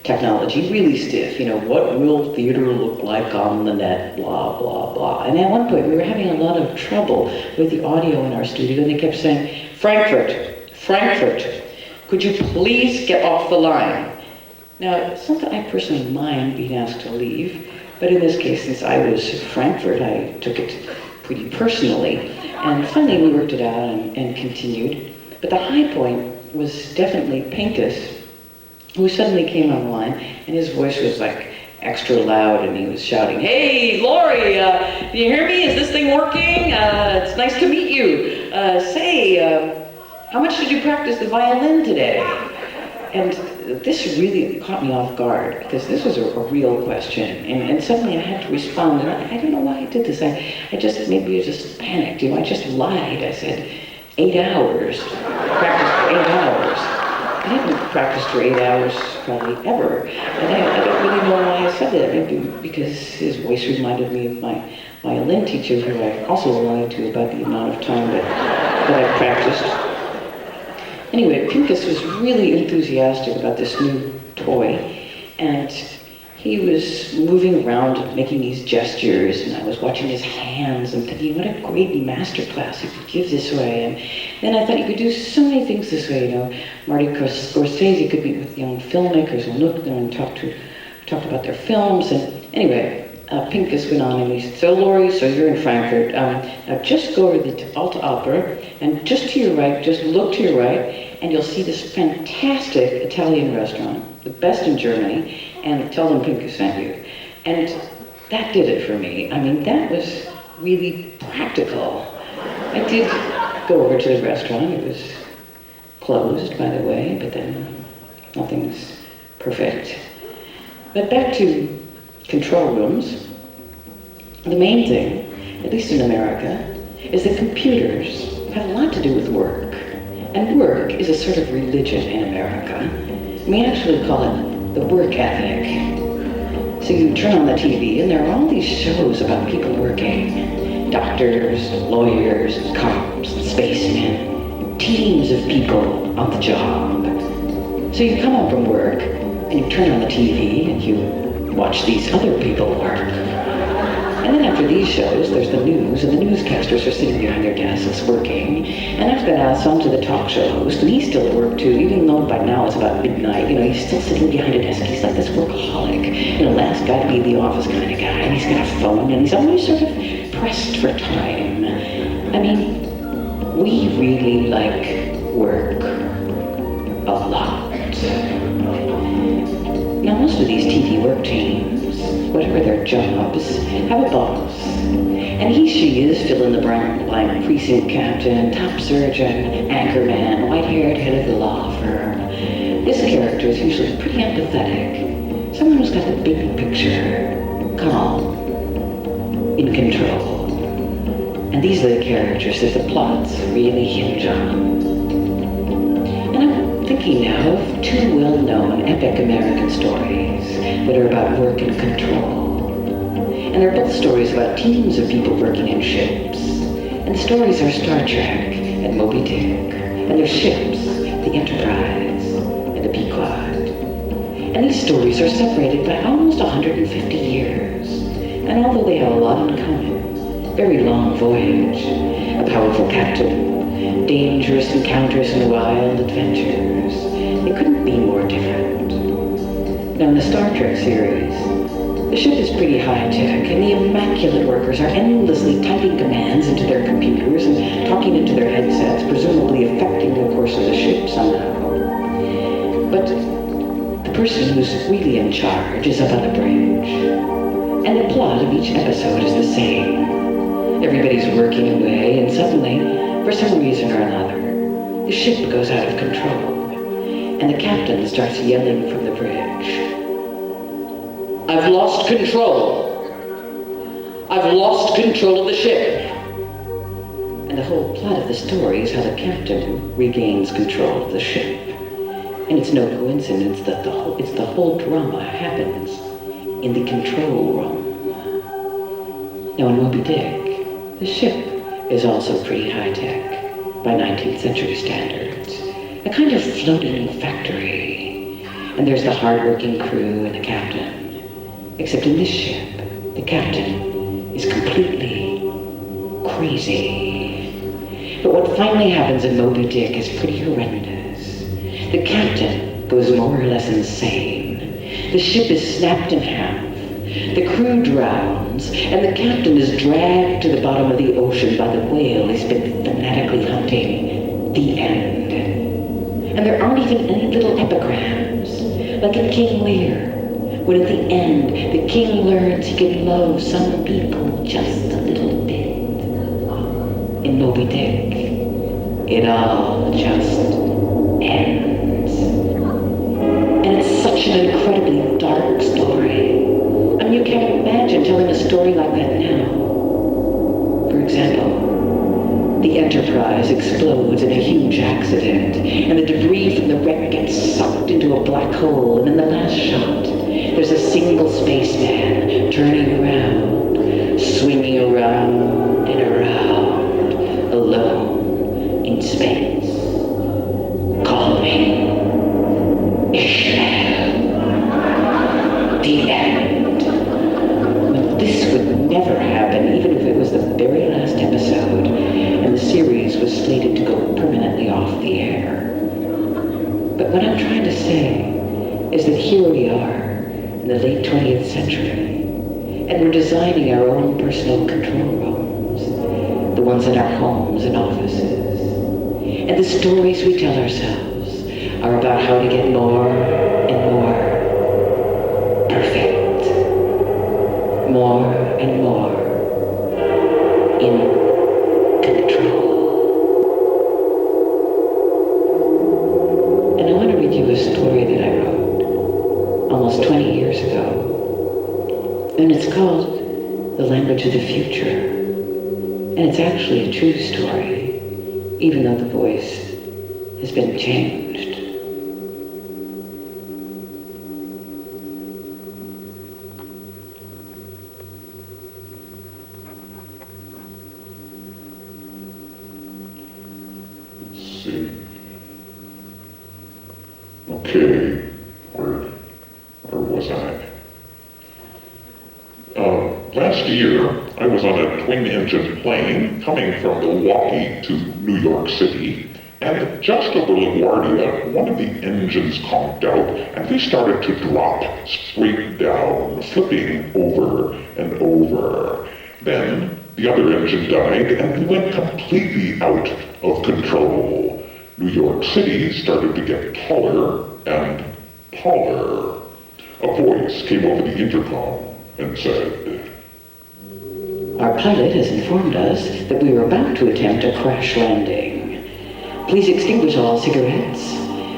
technology, really stiff, what will theater look like on the net, blah, blah, blah. And at one point we were having a lot of trouble with the audio in our studio, and they kept saying, Frankfurt, could you please get off the line? Now, it's not that I personally mind being asked to leave, but in this case, since I was Frankfurt, I took it pretty personally. And finally we worked it out and continued. But the high point was definitely Pinkas, who suddenly came on the line, and his voice was like extra loud, and he was shouting, "Hey, Laurie, do you hear me? Is this thing working? It's nice to meet you. How much did you practice the violin today?" And this really caught me off guard, because this was a real question, and suddenly I had to respond, and I don't know why I did this. I just panicked, I just lied. I said, 8 hours, practiced for 8 hours. I haven't practiced for 8 hours probably ever, and I don't really know why I said that. Maybe because his voice reminded me of my violin teacher, who I also lied to about the amount of time that I practiced. Anyway, Pinkas was really enthusiastic about this new toy, and he was moving around making these gestures, and I was watching his hands and thinking, what a great masterclass you could give this way. And then I thought you could do so many things this way, Marty Scorsese could meet with young filmmakers and look at them and talked about their films. And anyway, Pinkas went on and he said, so Laurie, so you're in Frankfurt, now just go over the Alte Oper, and just to your right, just look to your right, and you'll see this fantastic Italian restaurant, the best in Germany, and tell them Pinkas sent you. And that did it for me. I mean, that was really practical. I did go over to the restaurant. It was closed, by the way, but then nothing's perfect. But back to control rooms. The main thing, at least in America, is that computers have a lot to do with work. And work is a sort of religion in America. We actually call it the work ethic. So you turn on the TV and there are all these shows about people working. Doctors, lawyers, cops, spacemen, teams of people on the job. So you come home from work and you turn on the TV and you watch these other people work. And then after these shows, there's the news, and the newscasters are sitting behind their desks working. And I've got asked on to the talk show host, and he's still at work too, even though by now it's about midnight. He's still sitting behind a desk. He's like this workaholic, last guy to be in the office kind of guy. And he's got a phone, and he's always sort of pressed for time. I mean, we really like work a lot. Now, most of these TV work teams, whatever their jobs, have a boss. And she is fill-in-the-blank precinct captain, top surgeon, anchorman, white-haired head of the law firm. This character is usually pretty empathetic. Someone who's got the big picture, calm, in control. And these are the characters that the plots really hinge on. And I'm thinking now of two well-known epic American stories that are about work and control. And they're both stories about teams of people working in ships. And the stories are Star Trek and Moby Dick, and their ships, the Enterprise and the Pequod. And these stories are separated by almost 150 years. And although they have a lot in common, very long voyage, a powerful captain, dangerous encounters and wild adventures, they couldn't be more different. Now in the Star Trek series, the ship is pretty high-tech, and the immaculate workers are endlessly typing commands into their computers and talking into their headsets, presumably affecting the course of the ship somehow. But the person who's really in charge is up on the bridge, and the plot of each episode is the same. Everybody's working away, and suddenly, for some reason or another, the ship goes out of control, and the captain starts yelling from the bridge, "I've lost control. I've lost control of the ship." And the whole plot of the story is how the captain regains control of the ship. And it's no coincidence that the whole drama happens in the control room. Now in Moby Dick, the ship is also pretty high-tech by 19th century standards. A kind of floating factory. And there's the hard-working crew and the captain. Except in this ship, the captain is completely crazy. But what finally happens in Moby Dick is pretty horrendous. The captain goes more or less insane. The ship is snapped in half. The crew drowns, and the captain is dragged to the bottom of the ocean by the whale he's been fanatically hunting. The end. And there aren't even any little epigrams, like in King Lear, when at the end, the king learns he can love some people just a little bit. In Moby Dick, it all just ends. And it's such an incredibly dark story. I mean, you can't imagine telling a story like that now. For example, the Enterprise explodes in a huge accident, and the debris from the wreck gets sucked into a black hole, and in the last shot, there's a single spaceman turning around, swinging around and around, alone in space. Call me Ishmael. The end. But this would never happen, even if it was the very last episode, and the series was slated to go permanently off the air. But what I'm trying to say is that here we are, in the late 20th century, and we're designing our own personal control rooms, the ones in our homes and offices. And the stories we tell ourselves are about how to get more and more perfect, more and more in control. And I want to read you a story that I wrote almost 20 years ago. And it's called The Language of the Future. And it's actually a true story, even though the voice has been changed. Let's see. Okay. Where was I? year, I was on a twin-engine plane coming from Milwaukee to New York City, and just over LaGuardia, one of the engines conked out, and we started to drop straight down, flipping over and over. Then the other engine died, and we went completely out of control. New York City started to get taller and taller. A voice came over the intercom and said, Our pilot has informed us that we are about to attempt a crash landing. Please extinguish all cigarettes.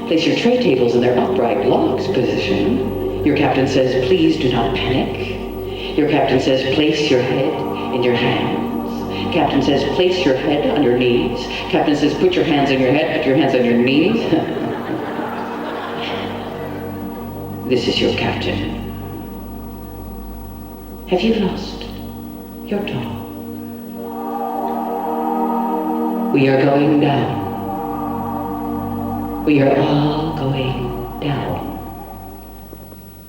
Place your tray tables in their upright logs position. Your captain says, please do not panic. Your captain says, place your head in your hands. Captain says, place your head on your knees. Captain says, put your hands on your head, put your hands on your knees. This is your captain. Have you lost your dog? We are going down. We are all going down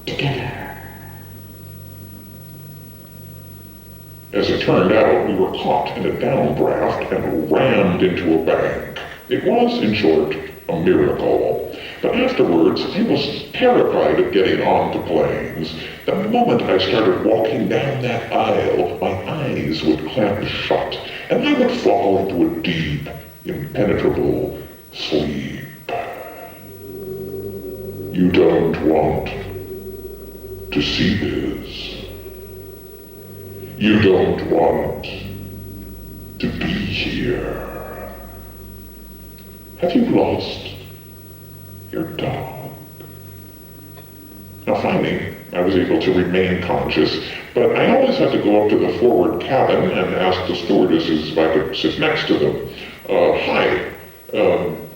together. As it turned out, we were caught in a downdraft and rammed into a bank. It was, in short, a miracle. But afterwards, I was terrified of getting onto planes. The moment I started walking down that aisle, my eyes would clamp shut, and I would fall into a deep, impenetrable sleep. You don't want to see this. You don't want to be here. Have you lost your dog? Now finally, I was able to remain conscious, but I always had to go up to the forward cabin and ask the stewardesses if I could sit next to them. Hi,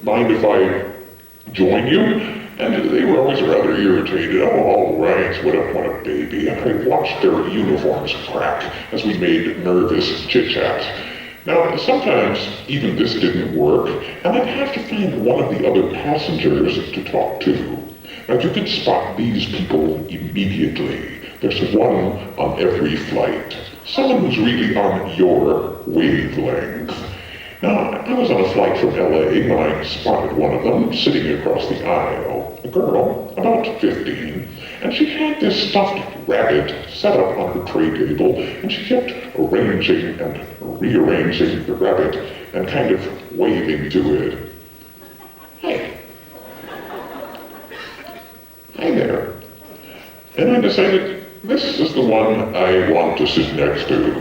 mind if I join you? And they were always rather irritated. Oh, all right, what a baby. And I watched their uniforms crack as we made nervous chit-chats. Now, sometimes even this didn't work, and I'd have to find one of the other passengers to talk to. Now, you can spot these people immediately. There's one on every flight. Someone who's really on your wavelength. Now, I was on a flight from LA when I spotted one of them sitting across the aisle. A girl, about 15, and she had this stuffed rabbit set up on her tray table, and she kept arranging and rearranging the rabbit and kind of waving to it. Hi. Hi there. And I decided this is the one I want to sit next to.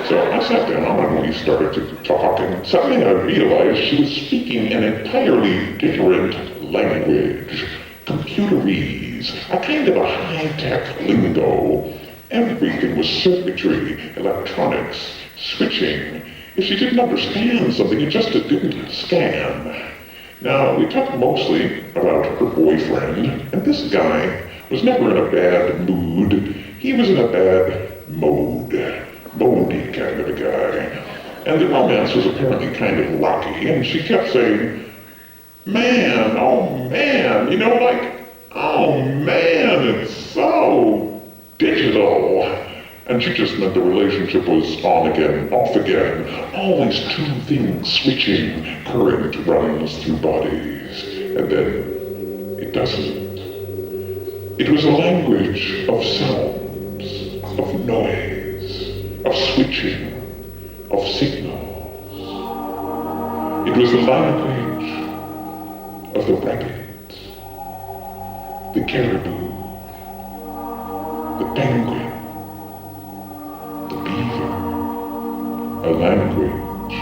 So I sat down and we started to talk, and suddenly I realized she was speaking an entirely different language. Computerese, a kind of a high-tech lingo. Everything was circuitry, electronics, switching. If she didn't understand something, it just didn't scan. Now, we talked mostly about her boyfriend, and this guy was never in a bad mood. He was in a bad mode. Moldy kind of a guy. And the romance was apparently kind of rocky, and she kept saying, man, oh man, you know, like, oh man, it's so digital. And she just meant the relationship was on again, off again, always two things switching, current runs through bodies, and then it doesn't. It was a language of sounds, of noise, of switching, of signals. It was the language of the rabbit, the caribou, the penguin, the beaver, a language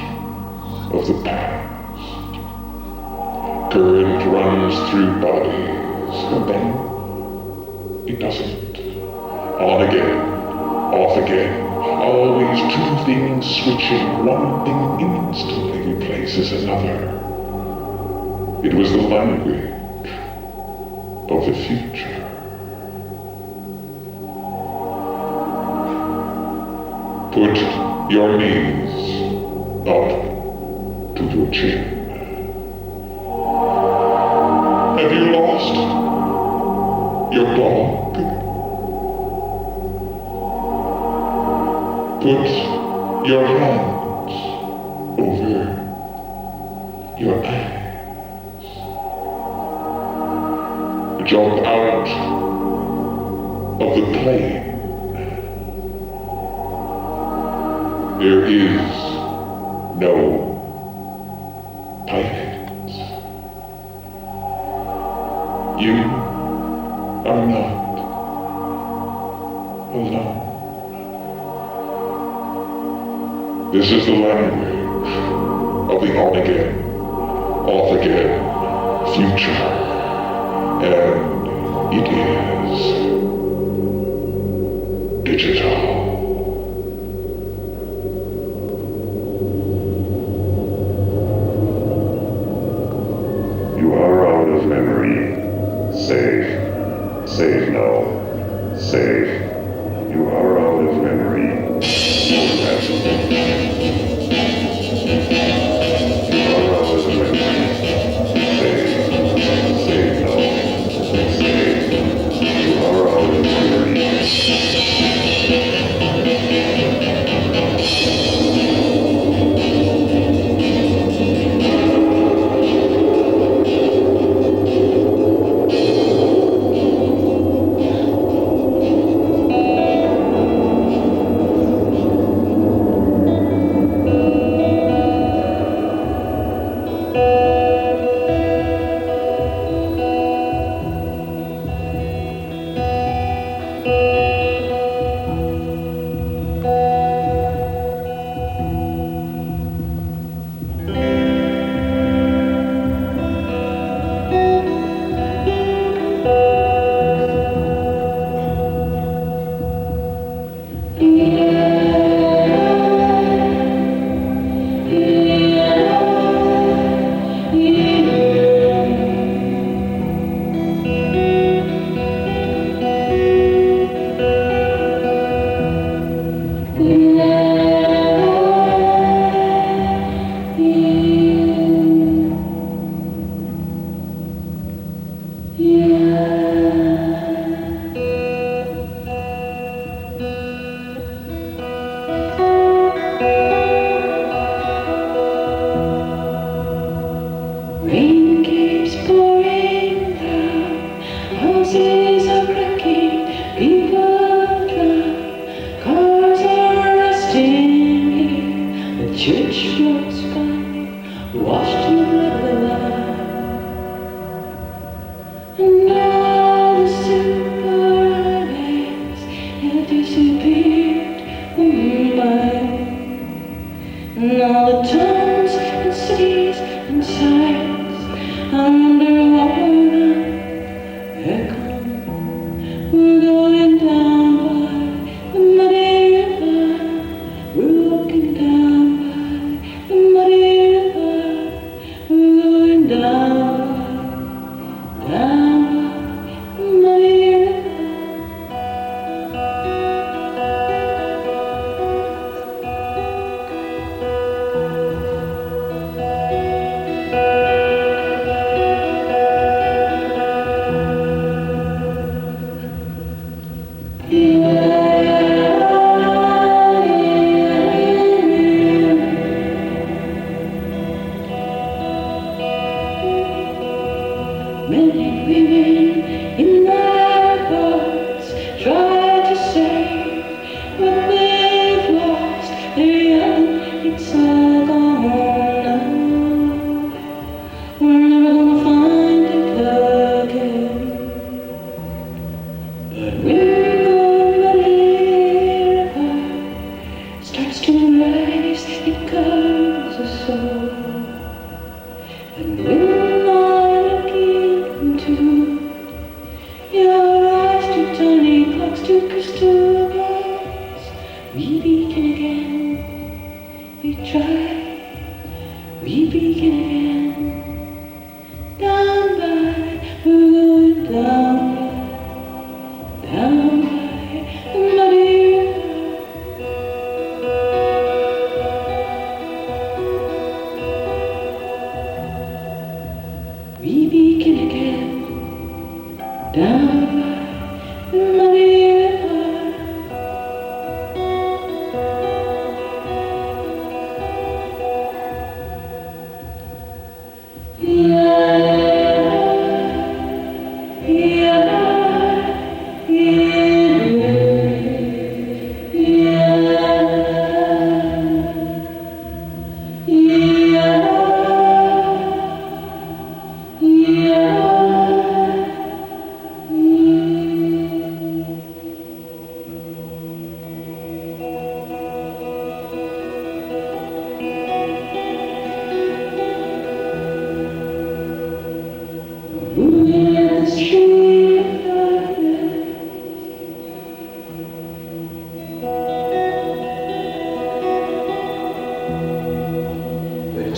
of the past. Current runs through bodies, and then it doesn't. On again, off again. Always two things switching, one thing instantly replaces another. It was the language of the future. Put your knees up to your chin. Have you lost your dog? your eyes. Jump out of the plane. There is no pilot. You are not alone. This is the language of the on again, off again future. And it is digital. You are out of memory. Save. Save now. Save. You are out of memory. You are out of memory. Save. Save now. You are out of memory.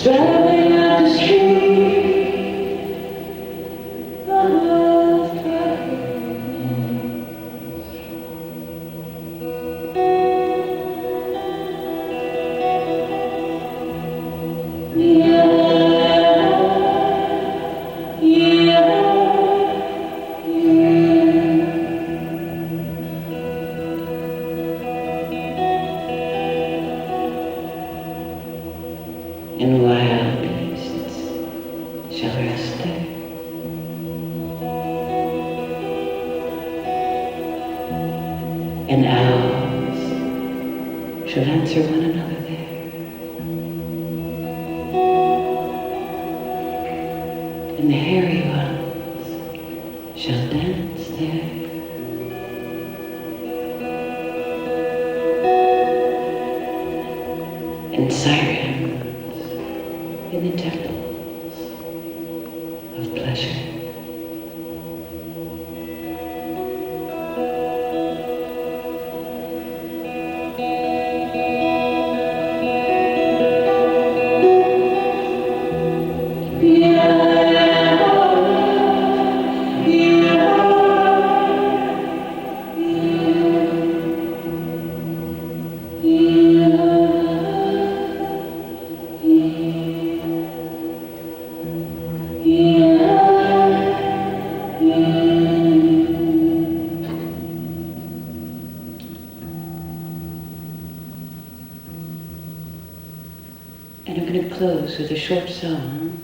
Driving up the street of and wild beasts shall rest there. And owls shall answer one another there. And the hairy ones shall dance there. And sirens in the temples of pleasure. And I'm going to close with a short song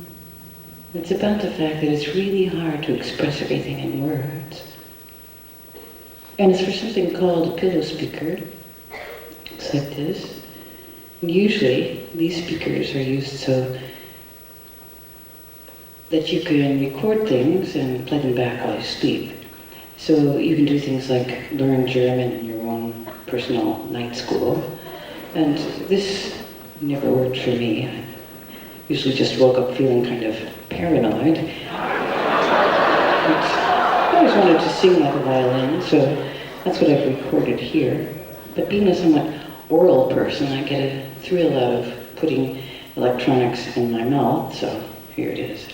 that's about the fact that it's really hard to express everything in words. And it's for something called a pillow speaker. It's like this. And usually, these speakers are used so that you can record things and play them back while you sleep. So you can do things like learn German in your own personal night school. And this never worked for me. I usually just woke up feeling kind of paranoid. But I always wanted to sing like a violin, so that's what I've recorded here. But being a somewhat oral person, I get a thrill out of putting electronics in my mouth, so here it is.